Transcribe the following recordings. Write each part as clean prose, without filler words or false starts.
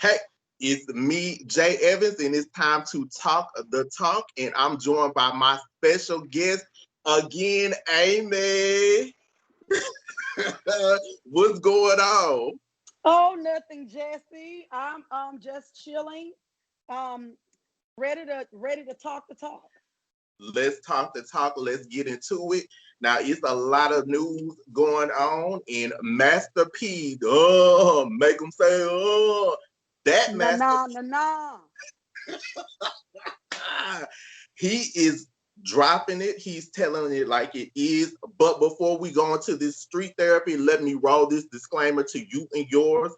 Hey, it's me, J.Evans, and it's time to talk the talk. And I'm joined by my special guest again, Amy. What's going on? Oh, nothing, Jesse. I'm just chilling. Um, ready to talk the talk. Let's talk the talk. Let's get into it. Now, it's a lot of news going on, and Master P, make them say, that Na Master na na na. he is dropping it. He's telling it like it is. But before we go into this street therapy, let me roll this disclaimer to you and yours.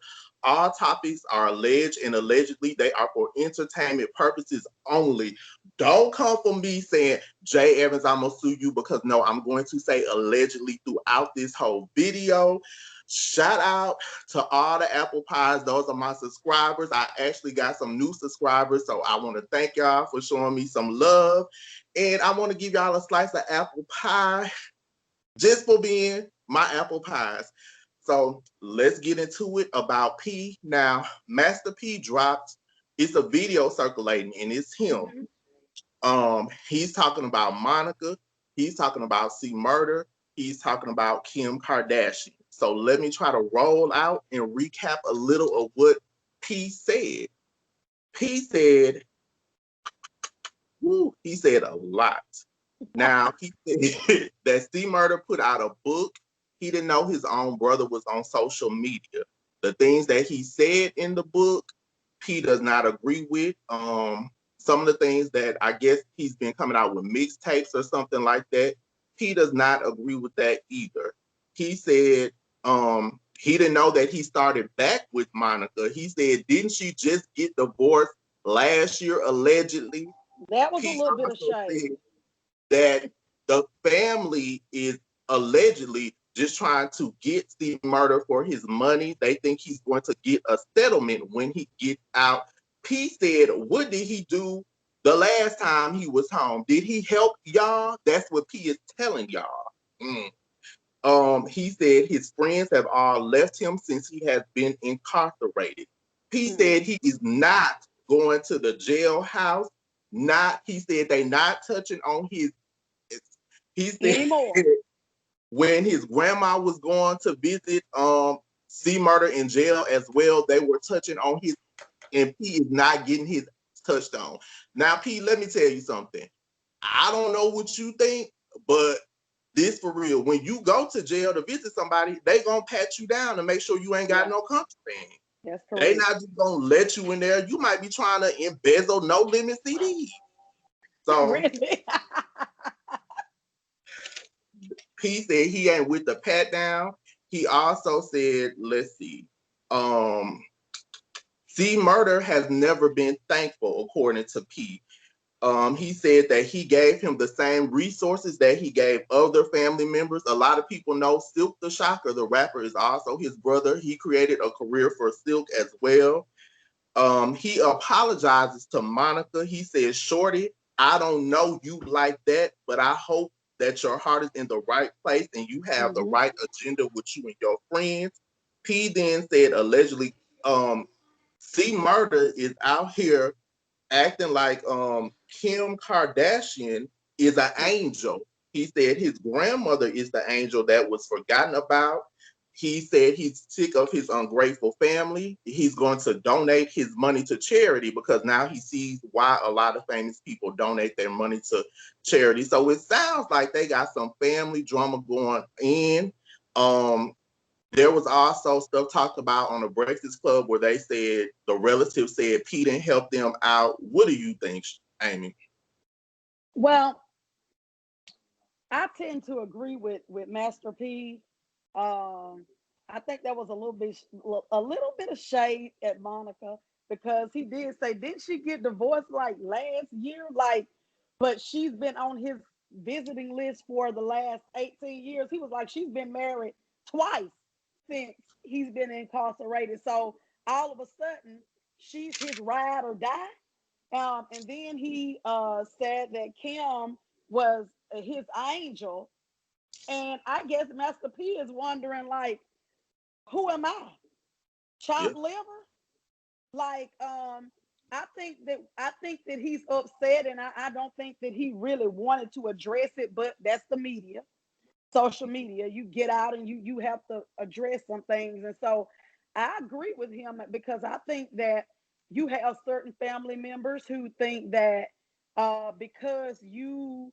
All topics are alleged and allegedly they are for entertainment purposes only. Don't come for me saying, J. Evans, I'm going to sue you because no, I'm going to say allegedly throughout this whole video. Shout out to all the apple pies. Those are my subscribers. I actually got some new subscribers, so I want to thank y'all for showing me some love. And I want to give y'all a slice of apple pie just for being my apple pies. So let's get into it about P. Now, Master P dropped, it's a video circulating, and it's him. Mhm. He's talking about Monica, he's talking about C Murder, he's talking about Kim Kardashian. So let me try to roll out and recap a little of what P said. P said, woo, he said a lot. Now he said that C Murder put out a book. He didn't know his own brother was on social media. The things that he said in the book, P does not agree with. Some of the things that I guess he's been coming out with mixtapes or something like that. P does not agree with that either. He said he didn't know that he started back with Monica. He said, didn't she just get divorced last year allegedly? That was a P little bit of also shade. said that the family is allegedly just trying to get Steve Murder for his money. They think he's going to get a settlement when he gets out. P said, what did he do the last time he was home? Did he help y'all? That's what P is telling y'all. Mm. He said his friends have all left him since he has been incarcerated. P Mm. said he is not going to the jailhouse. Not, he said they not touching on his. He said Anymore. when his grandma was going to visit C Murder in jail as well, they were touching on his, and P is not getting his touched on. Now, P, let me tell you something. I don't know what you think, but this for real. When you go to jail to visit somebody, they gonna pat you down to make sure you ain't got Yeah, no contraband. that's They correct. not just gonna let you in there. You might be trying to embezzle no limit CDs. So Really? P said he ain't with the pat down. He also said, let's see, um, C Murder has never been thankful, according to P. He said that he gave him the same resources that he gave other family members. A lot of people know Silk the Shocker, the rapper, is also his brother. He created a career for Silk as well. He apologizes to Monica. He says, Shorty, I don't know you like that, but I hope that your heart is in the right place and you have the Hmm. right agenda with you and your friends. P then said allegedly, C Murder is out here acting like Kim Kardashian is an angel. He said his grandmother is the angel that was forgotten about. He said he's sick of his ungrateful family. He's going to donate his money to charity because now he sees why a lot of famous people donate their money to charity. So it sounds like they got some family drama going in. Um, there was also stuff talked about on the Breakfast Club where they said the relatives said Pete didn't help them out. What do you think, Amy? Well, I tend to agree with Master P. Um, I think that was a little bit of shade at Monica because he did say, didn't she get divorced like last year? Like, but she's been on his visiting list for the last 18 years. He was like, she's been married twice since he's been incarcerated. So all of a sudden, she's his ride or die. And then he said that Kim was his angel. And I guess Master P is wondering, like, who am I? Yeah, Chopped liver? Like, I think that he's upset, and I don't think that he really wanted to address it, but that's the media, social media. You get out and you have to address some things. And so I agree with him, because I think that you have certain family members who think that because you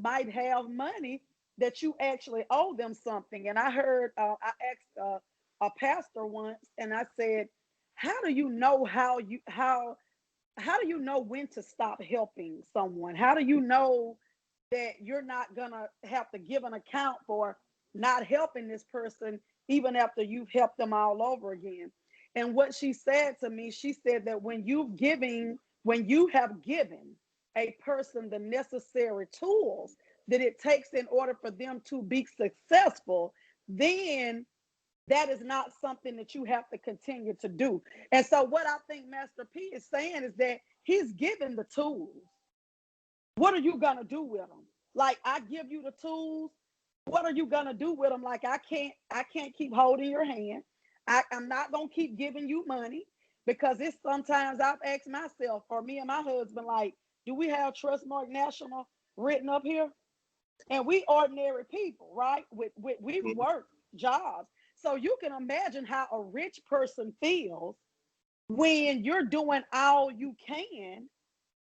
might have money, that you actually owe them something. And I heard, I asked a pastor once, and I said, how do you know how do you know when to stop helping someone? How do you know that you're not gonna have to give an account for not helping this person even after you've helped them all over again? And what she said to me, she said that when you have given a person the necessary tools that it takes in order for them to be successful, then that is not something that you have to continue to do. And so what I think Master P is saying is that he's given the tools. What are you gonna do with them? Like, I give you the tools. What are you gonna do with them? Like, I can't keep holding your hand. I'm not gonna keep giving you money, because it's sometimes I've asked myself, or me and my husband, like, do we have Trustmark National written up here? And we ordinary people, right? We work jobs. So you can imagine how a rich person feels when you're doing all you can,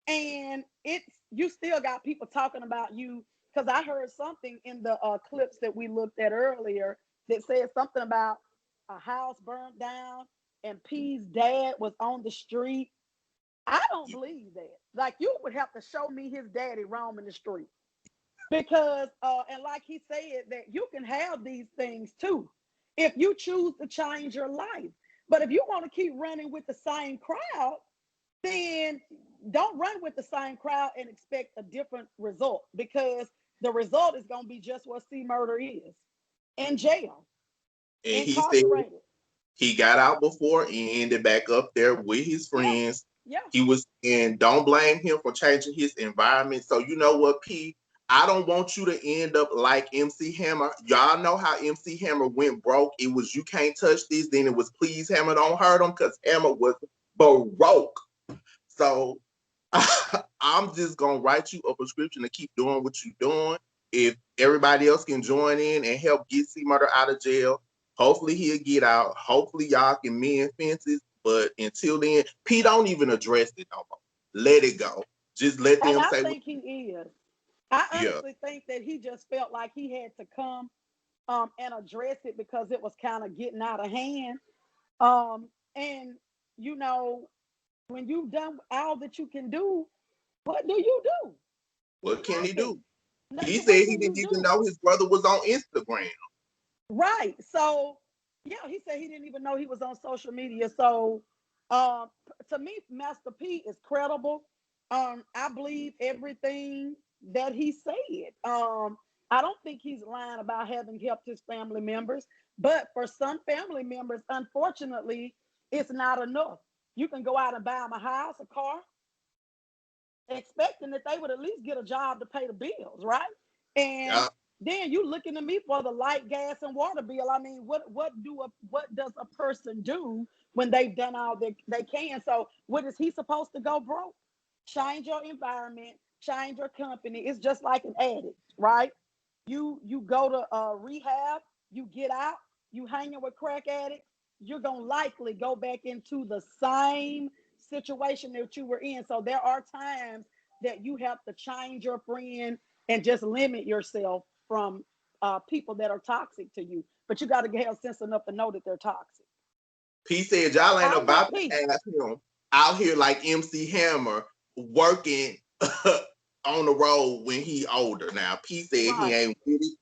and it's you still got people talking about you. Because I heard something in the clips that we looked at earlier that said something about a house burned down and P's dad was on the street. I don't believe that. Like, you would have to show me his daddy roaming the street, because and like he said, that you can have these things too if you choose to change your life. But if you want to keep running with the same crowd, then don't run with the same crowd and expect a different result, because the result is going to be just what C Murder is: in jail, And he said incarcerated. he got out before and ended back up there with his Yeah, friends. yeah. He was, and don't blame him for changing his environment. So you know what, P? I don't want you to end up like MC Hammer. Y'all know how MC Hammer went broke. It was you can't touch this. Then it was please Hammer don't hurt him, because Hammer was broke. So I'm just gonna write you a prescription to keep doing what you're doing. If everybody else can join in and help get C Murder out of jail, hopefully he'll get out. Hopefully y'all can mend fences. But until then, P don't even address it no more. Let it go. Just let And them I say what. think he is. I Yeah. honestly think that he just felt like he had to come and address it, because it was kind of getting out of hand. And you know, when you've done all that you can do, what do you do? What can he do? Nothing. He Nothing. said What he can didn't you even do? know his brother was on Instagram. Right. So, yeah, he said he didn't even know he was on social media. So, um, to me, Master P is credible. I believe everything that he said. I don't think he's lying about having helped his family members, but for some family members, unfortunately, it's not enough. You can go out and buy them a house, a car, expecting that they would at least get a job to pay the bills, right? And Yeah. then you looking to me for the light, gas, and water bill. I mean, what does a person do when they've done all they can? So what is he supposed to go broke? Change your environment, change your company. It's just like an addict, right? You go to rehab, you get out, you hanging with crack addicts, you're gonna likely go back into the same situation that you were in. So there are times that you have to change your friend and just limit yourself from people that are toxic to you. But you got to have sense enough to know that they're toxic. P said y'all ain't I'm with about to P. ask him out here like MC Hammer working on the road when he older. Now P said he Right. ain't with it.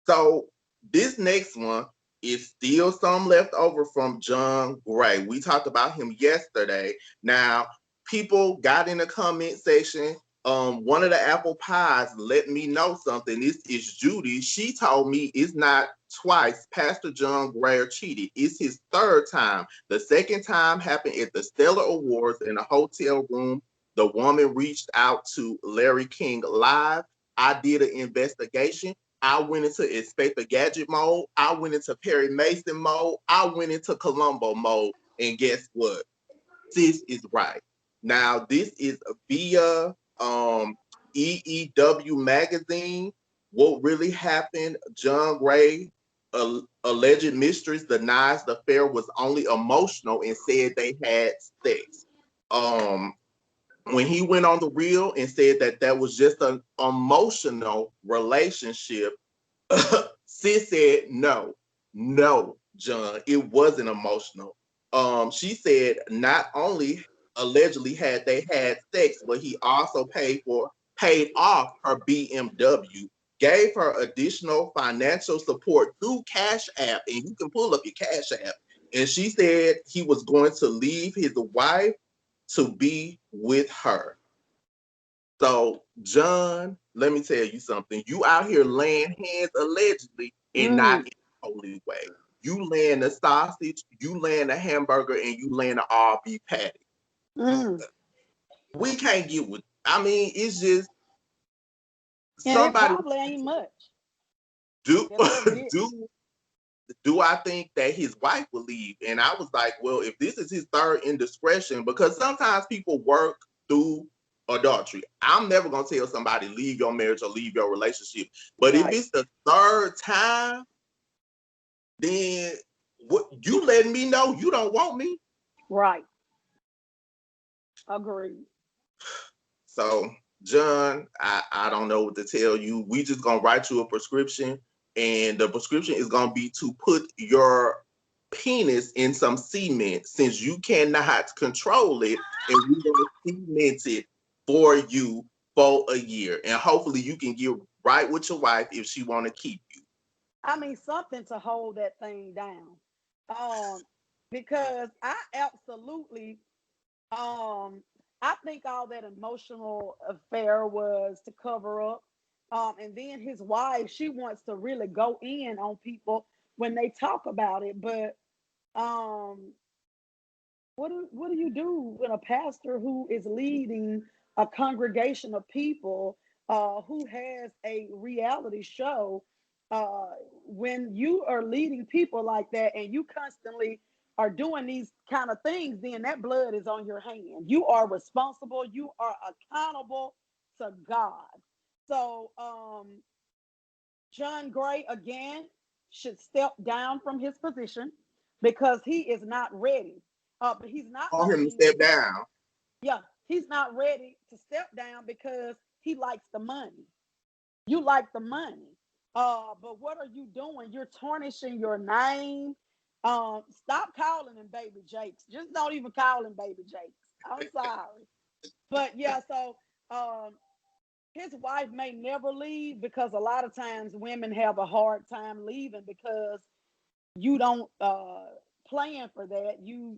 So this next one is still some left over from John Gray. We talked about him yesterday. Now people got in the comment section. One of the apple pies let me know something. This is Judy. She told me it's not twice Pastor John Gray cheated. It's his third time. The second time happened at the Stellar Awards in a hotel room. The woman reached out to Larry King live. I did an investigation. I went into Inspector Gadget mode. I went into Perry Mason mode. I went into Columbo mode. And guess what? sis is right. Now, this is via EEW magazine. What really happened? John Gray, alleged mistress, denies the affair was only emotional and said they had sex. Um, when he went on the reel and said that that was just an emotional relationship, sis said no, no, John, it wasn't emotional. She said not only allegedly had they had sex, but he also paid off her BMW, gave her additional financial support through Cash App, and you can pull up your Cash App. And she said he was going to leave his wife to be with her. So, John, let me tell you something. You out here laying hands allegedly and not Mm, in a holy way. You laying a sausage, you laying a hamburger, and you laying an all beef patty. mm. We can't get with. I mean, it's just And it somebody probably ain't much do that they're getting. do do I think that his wife will leave? And I was like, well, if this is his third indiscretion, because sometimes people work through adultery. I'm never gonna tell somebody leave your marriage or leave your relationship. But if Right, it's the third time, then what you letting me know you don't want me. right. Agreed. So, John, I don't know what to tell you. We just gonna write you a prescription, and the prescription is gonna be to put your penis in some cement since you cannot control it, and we're gonna cement it for you for a year. And hopefully you can get right with your wife if she wanna keep you. I mean, something to hold that thing down. Um, because I absolutely, um, I think all that emotional affair was to cover up. And then his wife, she wants to really go in on people when they talk about it. But um, what do you do when a pastor who is leading a congregation of people who has a reality show, uh, when you are leading people like that and you constantly are doing these kind of things, then that blood is on your hand. You are responsible, you are accountable to God. So John Gray again should step down from his position because he is not ready. But he's not I want him to only, step down. yeah, he's not ready to step down because he likes the money. You like the money. But what are you doing? You're tarnishing your name. Stop calling him baby Jakes. Just don't even call him baby Jakes. I'm sorry. But yeah, so um, his wife may never leave because a lot of times women have a hard time leaving because you don't plan for that. You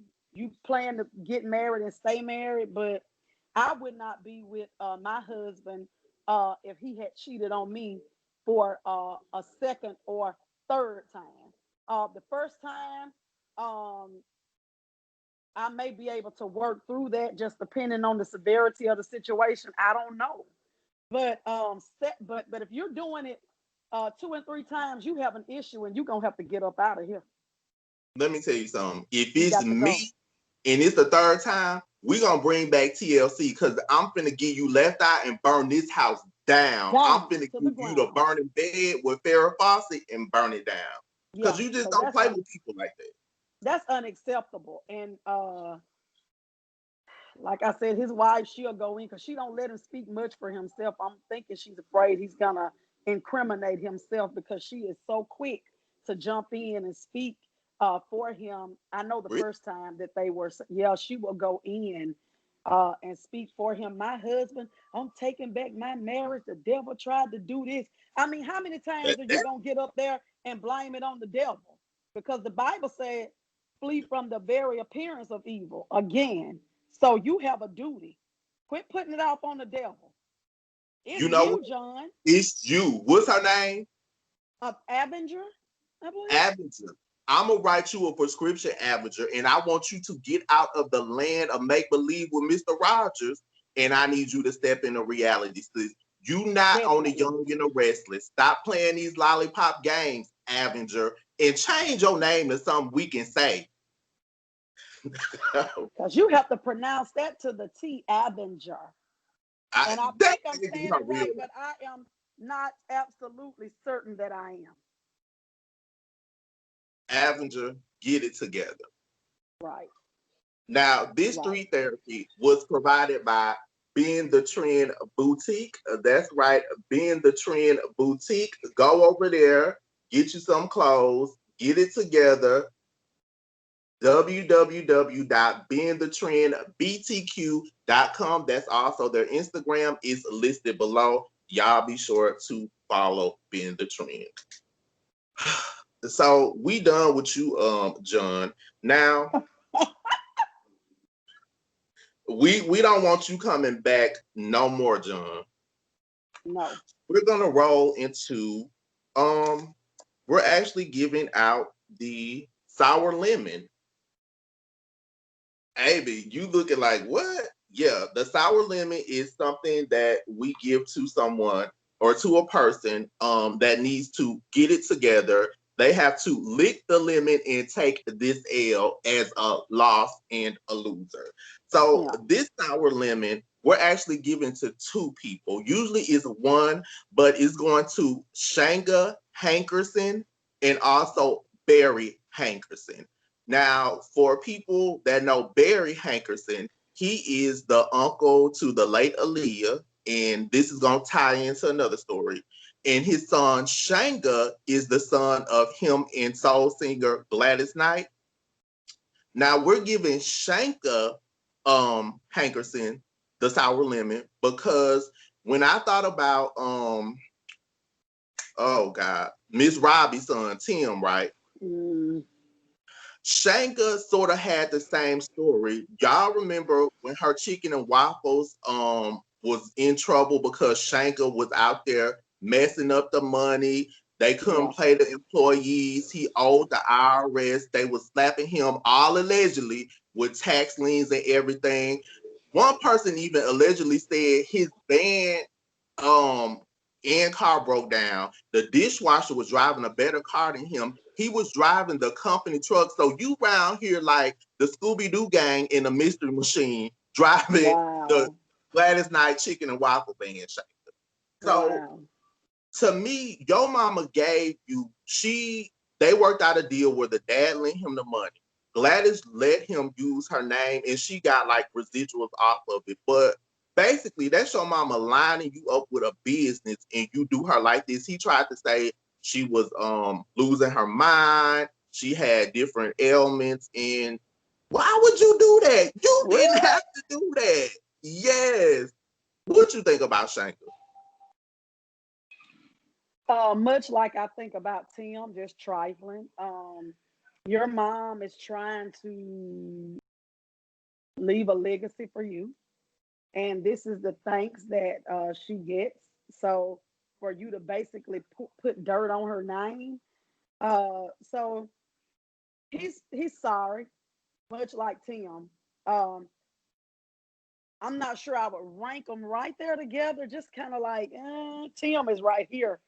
plan to get married and stay married, but I would not be with my husband if he had cheated on me for a second or third time. The first time, um, I may be able to work through that, just depending on the severity of the situation. I don't know. But but if you're doing it two and three times, you have an issue, and you're gonna have to get up out of here. Let me tell you something. If You it's got to go. me and it's the third time, we gonna bring back TLC because I'm finna give you left eye and burn this house down. I'm Down finna to the give you the ground. burning bed with Farrah Fawcett and burn it down. Cause Yeah, you just because don't play with people like that. that's unacceptable. And like I said, his wife, she'll go in because she don't let him speak much for himself. I'm thinking she's afraid he's gonna incriminate himself because she is so quick to jump in and speak for him. I know the Really? first time that they were, yeah, she will go in and speak for him. My husband, I'm taking back my marriage. The devil tried to do this. I mean, how many times are you gonna get up there and blame it on the devil? Because the Bible said, flee from the very appearance of evil. Again, so you have a duty. Quit putting it off on the devil. It's You know what? you, John, It's you. What's her name? of Avenger, I believe. Avenger. I'm gonna write you a prescription, Avenger, and I want you to get out of the land of make believe with Mr. Rogers, and I need you to step into reality. Sis. You not on the Definitely. young and the restless. Stop playing these lollipop games, Avenger, and change your name to something we can say. Because you have to pronounce that to the T, Avenger. And I That think I'm is saying her it real right, but I am not absolutely certain that I am. Avenger, get it together. Right. Now, this Right. street therapy was provided by Being the Trend Boutique. That's right, Being the Trend Boutique. Go over there, get you some clothes, get it together. www.beingthetrendbtq.com. That's also their Instagram is listed below. Y'all be sure to follow Being the Trend. So we done with you, John. Now we don't want you coming back no more, John. No. We're gonna roll into we're actually giving out the sour lemon. Amy, you looking like what? Yeah, the sour lemon is something that we give to someone or to a person that needs to get it together. They have to lick the lemon and take this L as a loss and a loser. So Yeah. this sour lemon, we're actually giving to two people. Usually it's one, but it's going to Shanga Hankerson and also Barry Hankerson. Now, for people that know Barry Hankerson, he is the uncle to the late Aaliyah, and this is going to tie into another story. And his son Shanga is the son of him and soul singer Gladys Knight. Now we're giving Shanka Hankerson the sour lemon because when I thought about oh God, Miss Robbie's son Tim, right? Mm, Shanga sort of had the same story. Y'all remember when her chicken and waffles was in trouble because Shanga was out there messing up the money. They couldn't yeah. pay the employees. He owed the IRS. They was slapping him all allegedly with tax liens and everything. One person even allegedly said his van um and car broke down. The dishwasher was driving a better car than him. He was driving the company truck. So you round here like the Scooby Doo gang in a mystery machine driving the Wow. Gladys Knight chicken and waffle van. So Wow. to me, your mama gave you, they worked out a deal where the dad lent him the money. Gladys let him use her name and she got like residuals off of it. But basically, that's your mama lining you up with a business and you do her like this. He tried to say she was losing her mind, she had different ailments, and why would you do that? You didn't Really? have to do that. Yes. What you think about Shanka? Much like I think about Tim, just trifling. Your mom is trying to leave a legacy for you, and this is the thanks that she gets. So for you to basically put dirt on her name, so he's sorry, much like Tim. Um, I'm not sure I would rank them right there together. Just kind of like Tim is right here,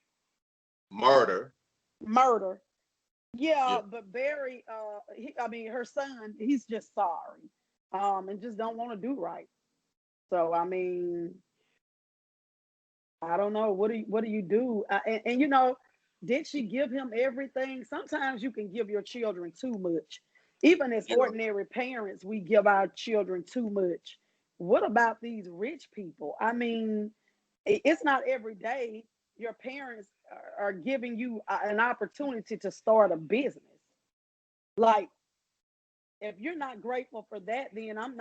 Murder. murder. Yeah. Yeah, but Barry, I mean, her son, he's just sorry, and just don't want to do right. So I mean, I don't know. What do you do? And you know, did she give him everything? Sometimes you can give your children too much. Even as Yeah. ordinary parents, we give our children too much. What about these rich people? I mean, it's not every day your parents are giving you an opportunity to start a business. Like, if you're not grateful for that, then I'm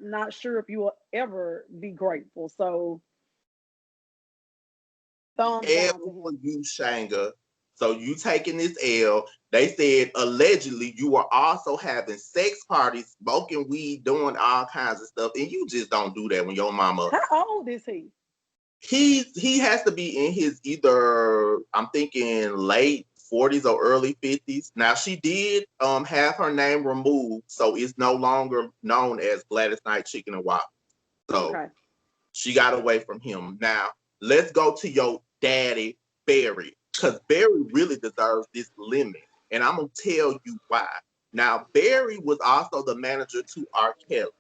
not sure if you will ever be grateful. So thumbs down to L for him. you, Shanga. So you taking this L. They said allegedly you were also having sex parties, smoking weed, doing all kinds of stuff, and you just don't do that when your mama. How old is he? He has to be in his either I'm thinking late 40s or early 50s. Now she did have her name removed, so it's no longer known as Gladys Knight Chicken and Waffle. So Okay. she got away from him. Now, let's go to your daddy, Barry, because Barry really deserves this lemon. And I'm going to tell you why. Now, Barry was also the manager to R. Kelly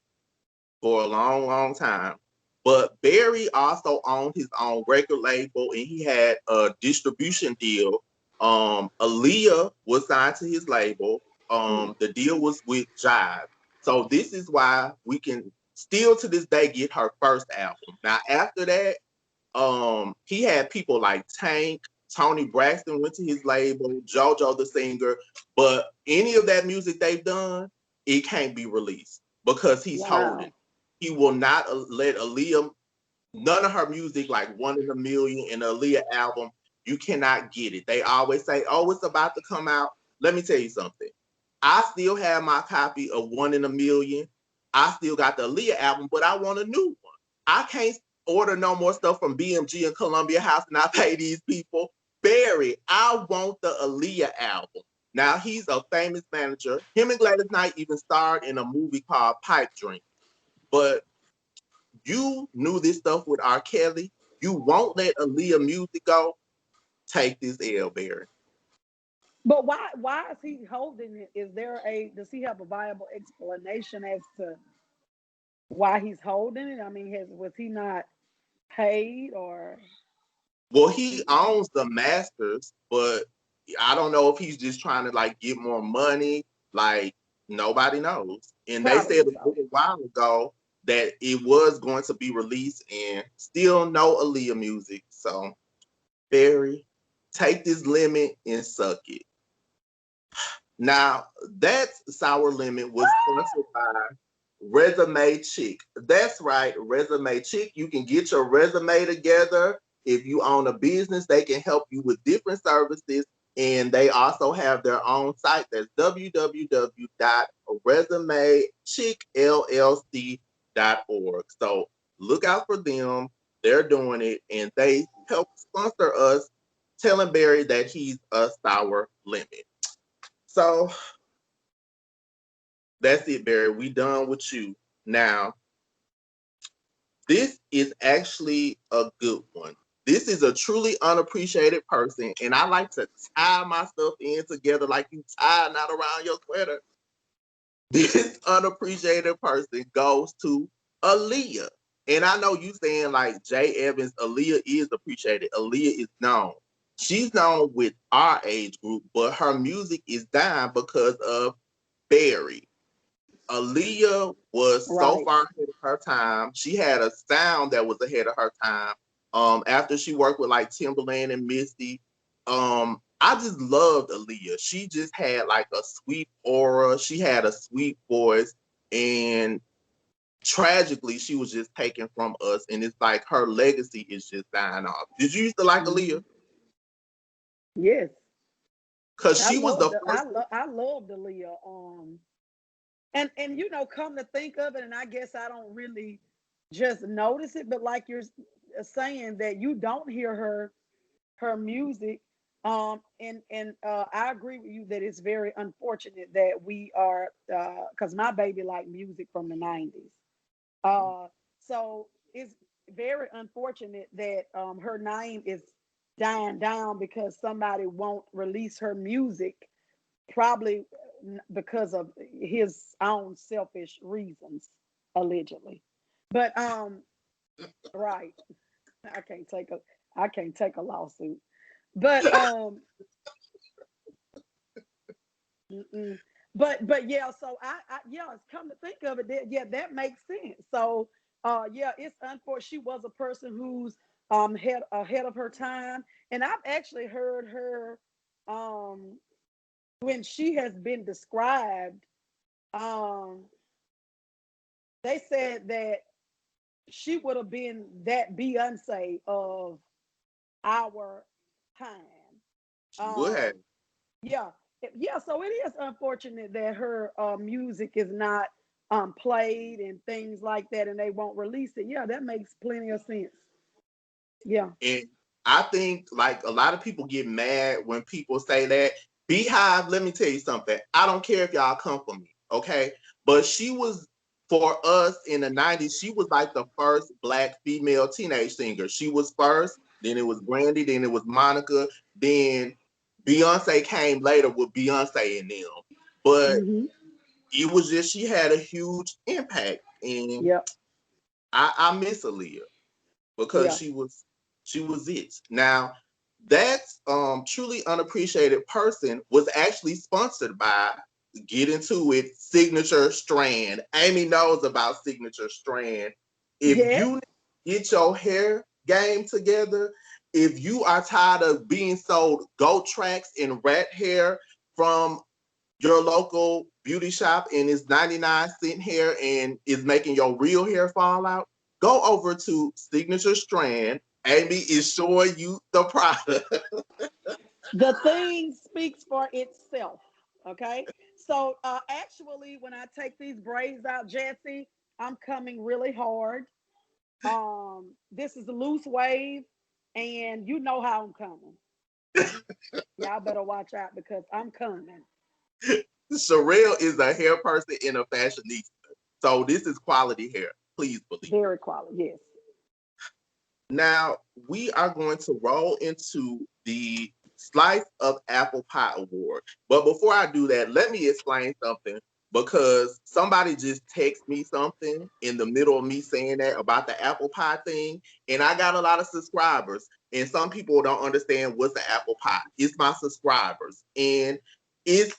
for a long, long time. But Barry also owned his own record label and he had a distribution deal. Aaliyah was signed to his label. The deal was with Jive. So this is why we can still to this day get her first album. Now after that, he had people like Tank, Tony Braxton went to his label, JoJo the singer, but any of that music they've done, it can't be released because he's holding. He will not let Aaliyah, none of her music, like One in a Million and Aaliyah album, you cannot get it. They always say, oh, it's about to come out. Let me tell you something. I still have my copy of One in a Million. I still got the Aaliyah album, but I want a new one. I can't order no more stuff from BMG and Columbia House and I pay these people. Barry, I want the Aaliyah album. Now he's a famous manager. Him and Gladys Knight even starred in a movie called Pipe Dream. But you knew this stuff with R. Kelly. You won't let Aaliyah music go. Take this L, Barry. But why is he holding it? Does he have a viable explanation as to why he's holding it? I mean, was he not paid or? Well, he owns the masters, but I don't know if he's just trying to like get more money. Like nobody knows. And they Probably said a so. little while ago that it was going to be released and still no Aaliyah music. So Barry, take this lemon and suck it. Now, that Sour Lemon was sponsored by Resume Chick. That's right, Resume Chick. You can get your resume together. If you own a business, they can help you with different services. And they also have their own site. That's www.resumechickllc.org. So look out for them. They're doing it. And they help sponsor us, telling Barry that he's a sour lemon. So that's it, Barry. We done with you. Now, this is actually a good one. This is a truly unappreciated person, and I like to tie my stuff in together like you tie not around your sweater. This unappreciated person goes to Aaliyah. And I know you saying like J.Evans, Aaliyah is appreciated. Aaliyah is known. She's known with our age group, but her music is dying because of Barry. Aaliyah was so Right. far ahead of her time. She had a sound that was ahead of her time. After she worked with like Timberland and Missy, I just loved Aaliyah. She just had like a sweet aura. She had a sweet voice, and tragically, she was just taken from us. And it's like her legacy is just dying off. Did you used to like Aaliyah? Yes. Because she was the first. I loved Aaliyah. And come to think of it, and I guess I don't really just notice it, but like you're saying that you don't hear her music. And I agree with you that it's very unfortunate that we are because my baby liked music from the 90s. So it's very unfortunate that her name is dying down because somebody won't release her music, probably because of his own selfish reasons, allegedly. But right, I can't take a I can't take a lawsuit. But mm-mm. but yeah, so I yeah, it's come to think of it, yeah, that makes sense. So yeah, it's unfortunate. She was a person who's head ahead of her time, and I've actually heard her um when she has been described, um they said that she would have been that Beyonce of our time. She would have. Um, yeah, yeah. So it is unfortunate that her music is not played and things like that, and they won't release it. Yeah, that makes plenty of sense. Yeah. And I think like a lot of people get mad when people say that. Beehive, let me tell you something. I don't care if y'all come for me, okay? But she was, for us in the 90s, she was like the first Black female teenage singer. She was first, then it was Brandy, then it was Monica, then Beyonce came later with Beyonce and them. but Mm-hmm. it was just she had a huge impact, and Yep. I miss Aaliyah because Yeah. she was it. Now that truly unappreciated person was actually sponsored by, get into it, Signature Strand. Amy knows about Signature Strand. If Yes. you get your hair game together, if you are tired of being sold goat tracks and rat hair from your local beauty shop and it's 99-cent hair and is making your real hair fall out, go over to Signature Strand. Amy is showing you the product. The thing speaks for itself. Okay. So actually, when I take these braids out, Jesse, I'm coming really hard. This is a loose wave, and you know how I'm coming. Y'all better watch out because I'm coming. Sherelle is a hair person and a fashionista. So this is quality hair. Please believe. Very quality. Yes. Now we are going to roll into the Slice of Apple Pie Award. But before I do that, let me explain something because somebody just texted me something in the middle of me saying that about the apple pie thing. And I got a lot of subscribers. And some people don't understand what's the apple pie. It's my subscribers. And it's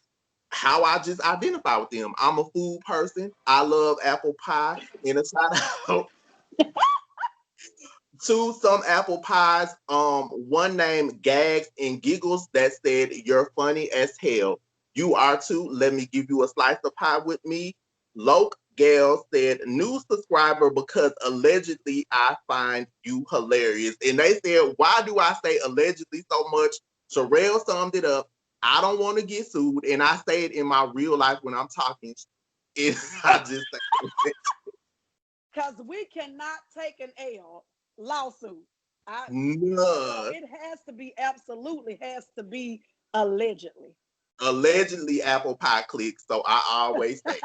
how I just identify with them. I'm a food person. I love apple pie. And a shout out to some apple pies. One named Gags and Giggles that said, "You're funny as hell. You are too. Let me give you a slice of pie with me." Loke Gale said, "New subscriber because allegedly I find you hilarious." And they said, "Why do I say allegedly so much?" Sherelle summed it up. I don't want to get sued, and I say it in my real life when I'm talking. I just say Because we cannot take an L lawsuit. So none. it has to be, absolutely has to be allegedly. Allegedly apple pie clicks, so I always say.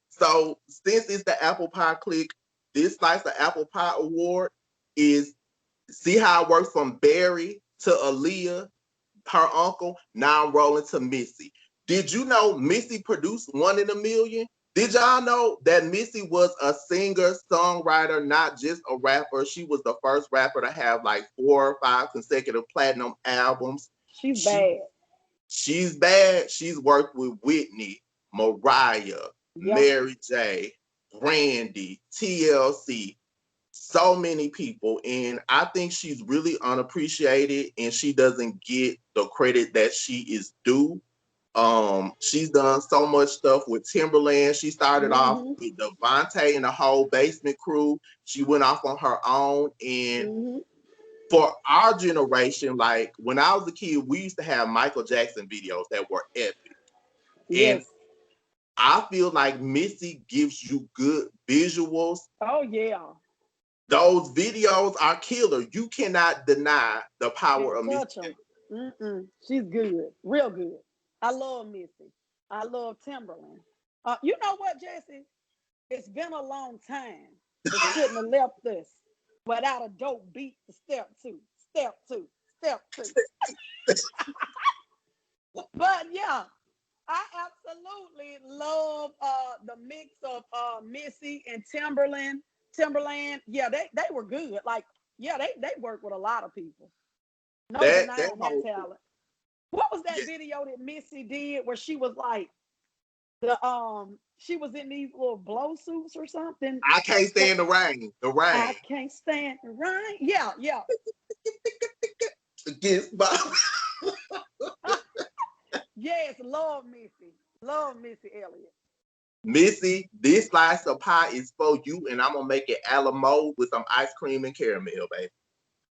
So since it's the apple pie click, this Slice of Apple Pie Award is, see how it works from Barry to Aaliyah, her uncle. Now I'm rolling to Missy. Did you know Missy produced One in a Million? Did y'all know that Missy was a singer, songwriter, not just a rapper? She was the first rapper to have like 4 or 5 consecutive platinum albums. She's She bad. She's bad. She's worked with Whitney, Mariah, Yep. Mary J, Brandy, TLC, so many people. And I think she's really unappreciated and she doesn't get the credit that she is due. She's done so much stuff with Timberland. She started off Mm-hmm. with Devontae and the whole Basement Crew. She went off on her own, and Mm-hmm. for our generation, like when I was a kid, we used to have Michael Jackson videos that were epic. And Yes. I feel like Missy gives you good visuals. Oh yeah. Those videos are killer. You cannot deny the power Can't of Missy. touch them. Mm-mm. She's good. Real good. I love Missy. I love Timberland. You know what, Jesse? It's been a long time. It shouldn't have left us without a dope beat to step two, step two, step two. But yeah, I absolutely love the mix of Missy and Timberland. Timberland, yeah, they were good. Like, yeah, they work with a lot of people. No That denying that whole, talent. What was that yeah, video that Missy did where she was like she was in these little blow suits or something? I can't stand the rain. The I rain can't stand the rain. Yeah, yeah. against my Yes, love Missy. Love Missy Elliott. Missy. This slice of pie is for you, and I'm gonna make it a la mode with some ice cream and caramel, baby,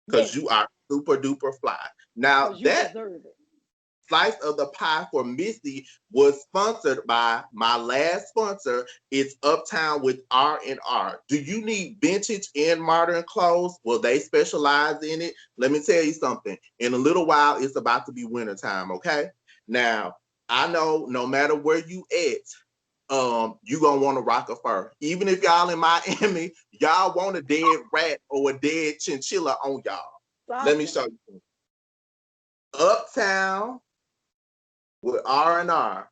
because Yes, you are super duper fly. Now because you that deserve it. slice of the pie for Missy was sponsored by my last sponsor. It's Uptown with R&R. Do you need vintage and modern clothes? Well, they specialize in it. Let me tell you something. In a little while, it's about to be wintertime, okay? Now, I know no matter where you at, you gonna want to rock a fur. Even if y'all in Miami, y'all want a dead rat or a dead chinchilla on y'all. Let me Something. show you. Uptown with R&R.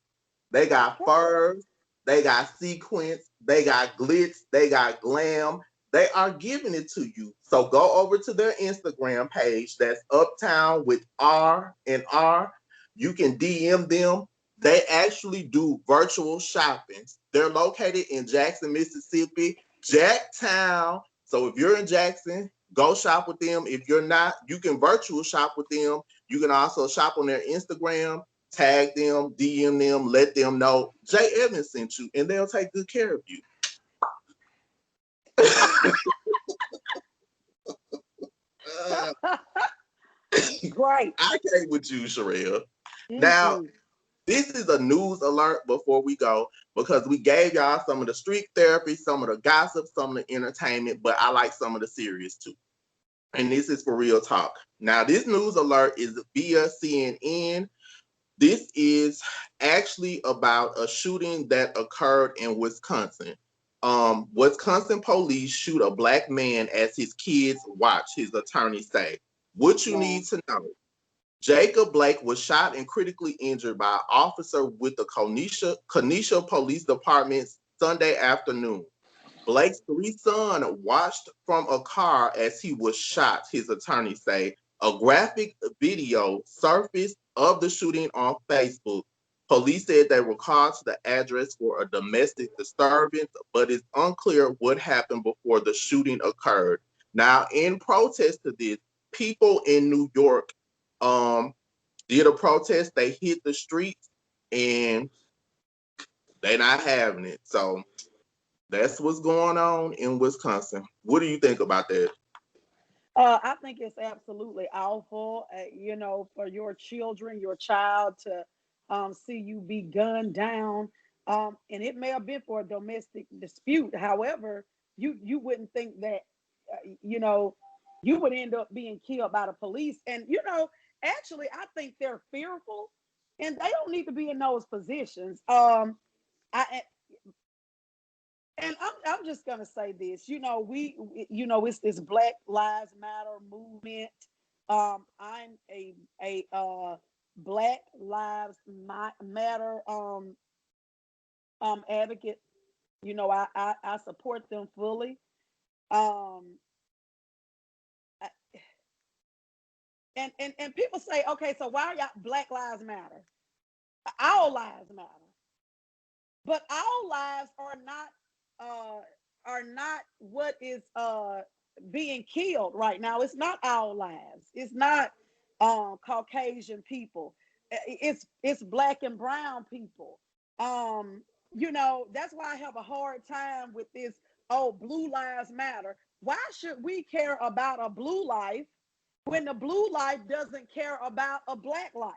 They got furs, they got sequins, they got glitz, they got glam. They are giving it to you. So go over to their Instagram page. That's Uptown with R and R. You can DM them. They actually do virtual shopping. They're located in Jackson, Mississippi, Jacktown. So if you're in Jackson, go shop with them. If you're not, you can virtual shop with them. You can also shop on their Instagram, tag them, DM them, let them know J.Evans sent you, and they'll take good care of you. Great. I can't with you, Sherelle. Now, Mm-mm. this is a news alert before we go because we gave y'all some of the street therapy, some of the gossip, some of the entertainment, but I like some of the serious too. And this is for real talk. Now, this news alert is via CNN. This is actually about a shooting that occurred in Wisconsin. Wisconsin police shoot a black man as his kids watch, his attorney say. What you Wow. need to know. Jacob Blake was shot and critically injured by an officer with the Kenosha Police Department Sunday afternoon. Blake's three sons watched from a car as he was shot, his attorney say. A graphic video surfaced of the shooting on Facebook. Police said they were called to the address for a domestic disturbance, but it's unclear what happened before the shooting occurred. Now, in protest to this, people in New York um, did a protest. They hit the streets and they're not having it. So that's what's going on in Wisconsin. What do you think about that? I think it's absolutely awful, for your children, your child to see you be gunned down. And it may have been for a domestic dispute. However, you wouldn't think that, you know, you would end up being killed by the police. And, actually, I think they're fearful and they don't need to be in those positions. I, and I'm just gonna say this, it's this Black Lives Matter movement. I'm a Black Lives Matter advocate. I support them fully. Um, I- and people say, okay, so why are y'all Black Lives Matter? All lives matter, but all lives uh are not what is being killed right now. It's not our lives. It's not Caucasian people. It's black and brown people. Um, that's why I have a hard time with this. Oh, blue lives matter. Why should we care about a blue life when the blue life doesn't care about a black life?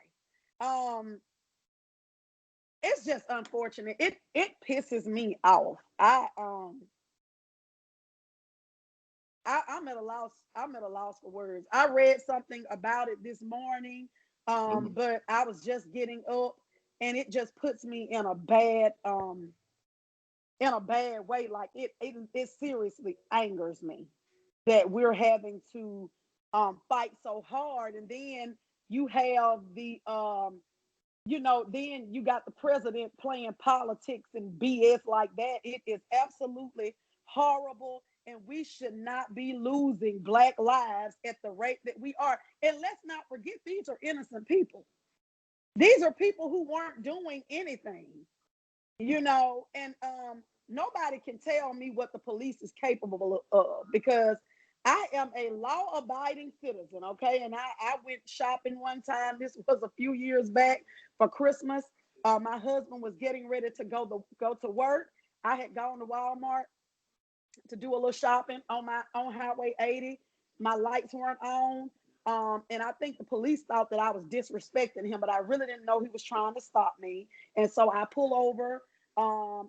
Um, it's just unfortunate. It pisses me off. I'm at a loss. I'm at a loss for words. I read something about it this morning, Mhm. but I was just getting up, and it just puts me in a bad way. Like it seriously angers me that we're having to fight so hard, and then you have then you got the president playing politics and BS like that. It is absolutely horrible. And we should not be losing black lives at the rate that we are. And let's not forget, these are innocent people. These are people who weren't doing anything, and nobody can tell me what the police is capable of because I am a law abiding citizen, okay? And I went shopping one time. This was a few years back for Christmas. My husband was getting ready to go to work. I had gone to Walmart to do a little shopping on Highway 80. My lights weren't on. And I think the police thought that I was disrespecting him, but I really didn't know he was trying to stop me. And so I pull over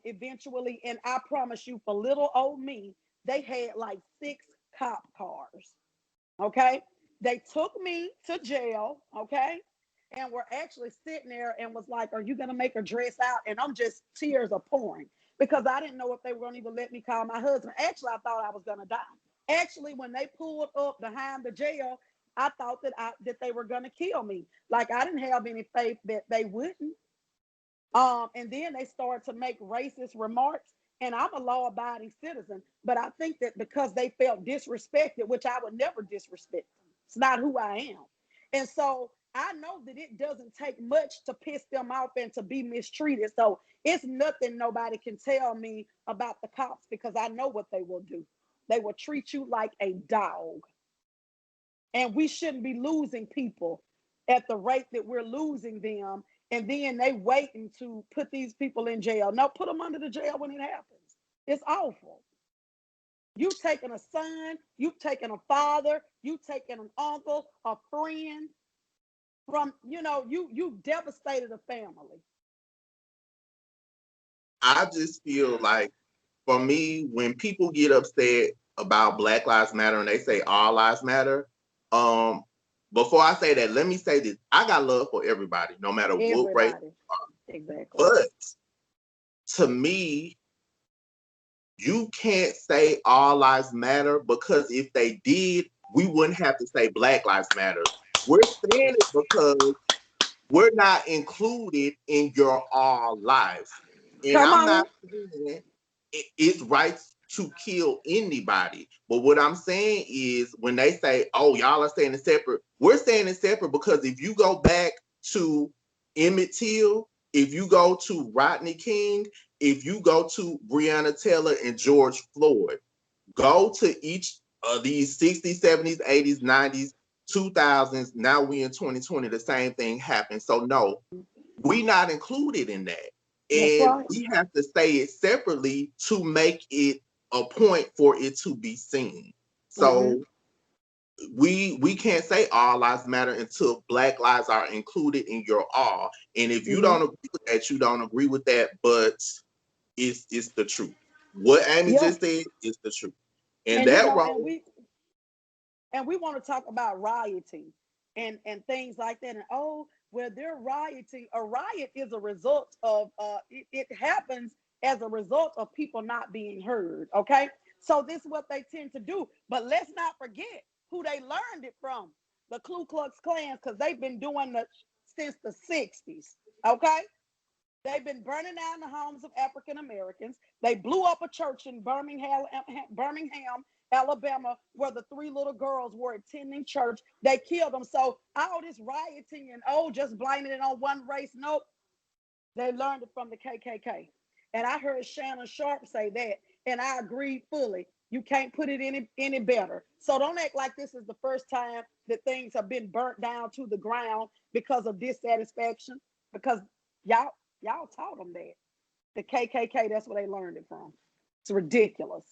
eventually. And I promise you, for little old me, they had like 6 cop cars. Okay. They took me to jail. Okay. And were actually sitting there and was like, are you going to make her dress out? And I'm just, tears are pouring because I didn't know if they were going to even let me call my husband. Actually, I thought I was going to die. Actually, when they pulled up behind the jail, I thought that they were gonna kill me. Like I didn't have any faith that they wouldn't. And then they started to make racist remarks. And I'm a law-abiding citizen, but I think that because they felt disrespected, which I would never disrespect them, it's not who I am. And so I know that it doesn't take much to piss them off and to be mistreated. So it's nothing nobody can tell me about the cops because I know what they will do. They will treat you like a dog. And we shouldn't be losing people at the rate that we're losing them. And then they waiting to put these people in jail. No, put them under the jail when it happens. It's awful. You've taken a son, you've taken a father, you've taken an uncle, a friend from, you devastated a family. I just feel like, for me, when people get upset about Black Lives Matter and they say all lives matter, um, before I say that, let me say this: I got love for everybody, no matter what race. Everybody. Exactly. But to me, you can't say all lives matter, because if they did, we wouldn't have to say Black Lives Matter. We're saying it because we're not included in your all lives. And Come I'm on. not saying it's right to kill anybody. But what I'm saying is, when they say, oh, y'all are saying it separate, we're saying it separate because if you go back to Emmett Till, if you go to Rodney King, if you go to Breonna Taylor and George Floyd, go to each of these 60s, 70s, 80s, 90s, 2000s. Now we in 2020, the same thing happened. So no, we not included in that. That's And right. we have to say it separately to make it a point for it to be seen. Mm-hmm. So we can't say all lives matter until Black lives are included in your all. And if you Mm-hmm. don't agree with that, you don't agree with that, but it's the truth. What Amy Yeah. just said is the truth. And And you that know, and role, we want to talk about rioting and things like that. And oh, where they're rioting, a riot is a result of it happens as a result of people not being heard. Okay, so this is what they tend to do. But let's not forget who they learned it from: the Ku Klux Klans, because they've been doing it since the 60s. Okay, they've been burning down the homes of African Americans. They blew up a church in Birmingham, Alabama, where the three little girls were attending church. They killed them. So all this rioting and just blaming it on one race. Nope. They learned it from the KKK. And I heard Shannon Sharp say that, and I agreed fully. You can't put it any better. So don't act like this is the first time that things have been burnt down to the ground because of dissatisfaction. Because y'all taught them that. The KKK, that's where they learned it from. It's ridiculous.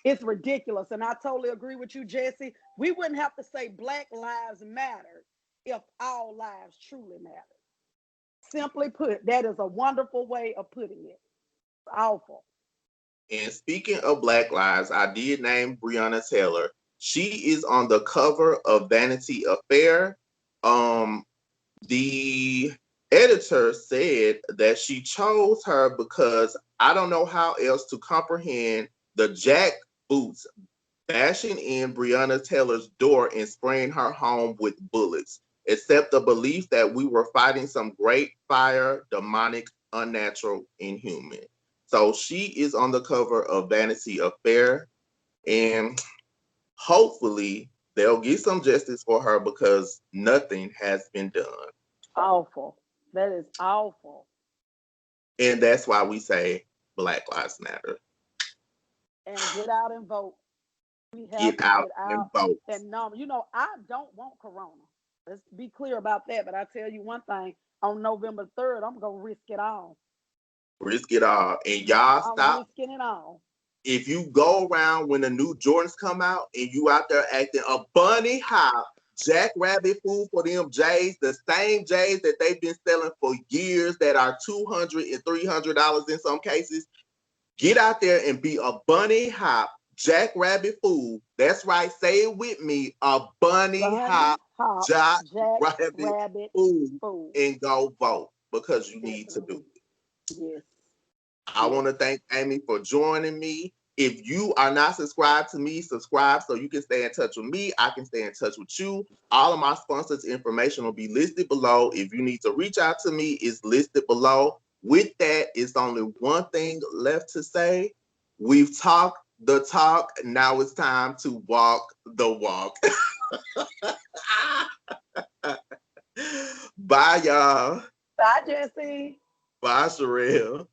It's ridiculous. And I totally agree with you, Jesse. We wouldn't have to say Black Lives Matter if all lives truly matter. Simply put, that is a wonderful way of putting it. It's awful. and speaking of Black lives, I did name Breonna Taylor. She is on the cover of Vanity Affair. Um, the editor said that she chose her because I don't know how else to comprehend the jackboots bashing in Breonna Taylor's door and spraying her home with bullets, except the belief that we were fighting some great fire, demonic, unnatural, inhuman. So she is on the cover of Vanity Affair, and hopefully they'll get some justice for her because nothing has been done. Awful. That is awful. And that's why we say Black Lives Matter. And get out and vote. We have Get to out get and out vote. and numb. I don't want Corona. Let's be clear about that. But I tell you one thing: on November 3rd, I'm gonna risk it all. Risk it all. And y'all I'm stop. risking it all. If you go around when the new Jordans come out and you out there acting a bunny hop, jackrabbit food for them J's, the same J's that they've been selling for years that are $200 and $300 in some cases, get out there and be a bunny hop, jackrabbit food. That's right. Say it with me. A bunny Bunny hop, hop, jack jackrabbit rabbit food, food. and go vote because you need to do Definitely. it. Yes. I Yes. want to thank Amy for joining me. If you are not subscribed to me, subscribe so you can stay in touch with me. I can stay in touch with you. All of my sponsors' information will be listed below. If you need to reach out to me, it's listed below. With that, it's only one thing left to say. We've talked the talk. Now it's time to walk the walk. Bye, y'all. Bye, Jesse. Bye, Sherelle.